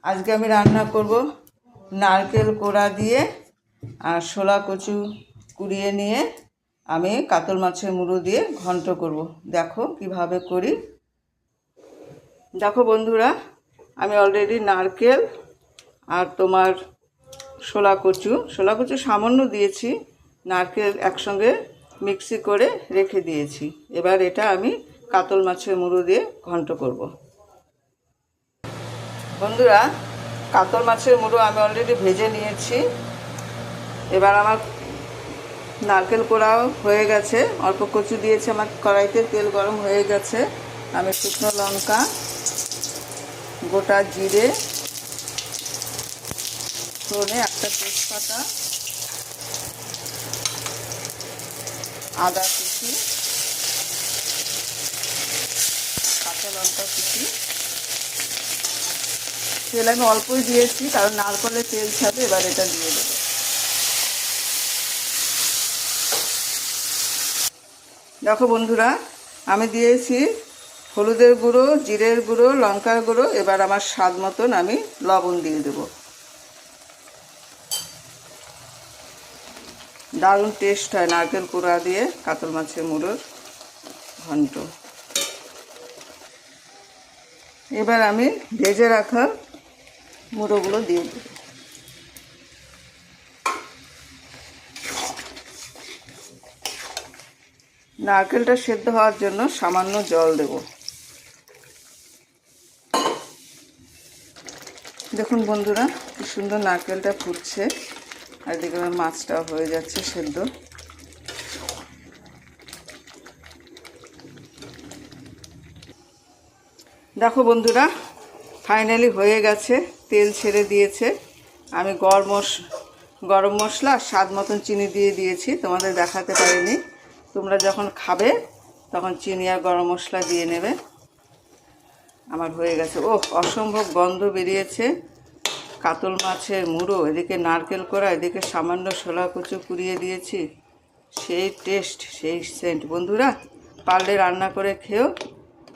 আজকে আমি রান্না করব নারকেল কোড়া দিয়ে আর শোলা কচু কুড়িয়ে নিয়ে আমি কাতল মাছের মুড়ো দিয়ে ঘন্ট করব। দেখো কিভাবে করি। দেখো বন্ধুরা, আমি অলরেডি নারকেল আর তোমার শোলা কচু সামান্য দিয়েছি, নারকেল একসঙ্গে মিক্সি করে রেখে দিয়েছি। এবার এটা আমি কাতল মাছের মুড়ো দিয়ে ঘন্ট করব। বন্ধুরা, কাতল মাছের মুড়ো আমি অলরেডি ভেজে নিয়েছি। এবার আমার নারকেল কোড়াও হয়ে গেছে, অল্প কচু দিয়েছি, আমার কড়াইতে তেল গরম হয়ে গেছে। আমি শুকনো লঙ্কা, গোটা জিরে, ফোড়নে একটা তেজপাতা, আদা কুচি, কাঁচা লঙ্কা কুচি, তেল আমি অল্পই দিয়েছি কারণ নারকেলের তেল ছাড়বে। এবার এটা দিয়ে দেবো। দেখো বন্ধুরা, আমি দিয়েছি হলুদের গুঁড়ো, জিরের গুঁড়ো, লঙ্কার গুঁড়ো। এবার আমার স্বাদ মতন আমি লবণ দিয়ে দেবো। দারুণ টেস্ট হয় নারকেল কোড়া দিয়ে কাতল মাছের মুড়োর ঘন্ট। এবার আমি ভেজে রাখা মুড়োগুলো দিয়ে দেব। নারকেলটা সেদ্ধ হওয়ার জন্য সামান্য জল দেব। দেখুন বন্ধুরা, কি সুন্দর নারকেলটা ফুটছে, আর এদিকে আমার মাছটা হয়ে যাচ্ছে সেদ্ধ। দেখো বন্ধুরা, ফাইনালি হয়ে গেছে, তেল ছেড়ে দিয়েছে। আমি গরম মশলা স্বাদ মতন চিনি দিয়ে দিয়েছি, তোমাদের দেখাতে পারিনি। তোমরা যখন খাবে তখন চিনি আর গরম মশলা দিয়ে নেবে। আমার হয়ে গেছে। ও, অসম্ভব গন্ধ বেরিয়েছে কাতল মাছের মুড়ো, এদিকে নারকেল কোড়া, এদিকে সামান্য শোলা কচু কুড়িয়ে দিয়েছি। সেই টেস্ট, সেই সেন্ট। বন্ধুরা, পারলে রান্না করে খেও,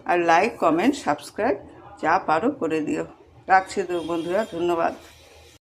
আর লাইক, কমেন্ট, সাবস্ক্রাইব যা পারো করে দিও। রাখছি তো বন্ধুরা, ধন্যবাদ।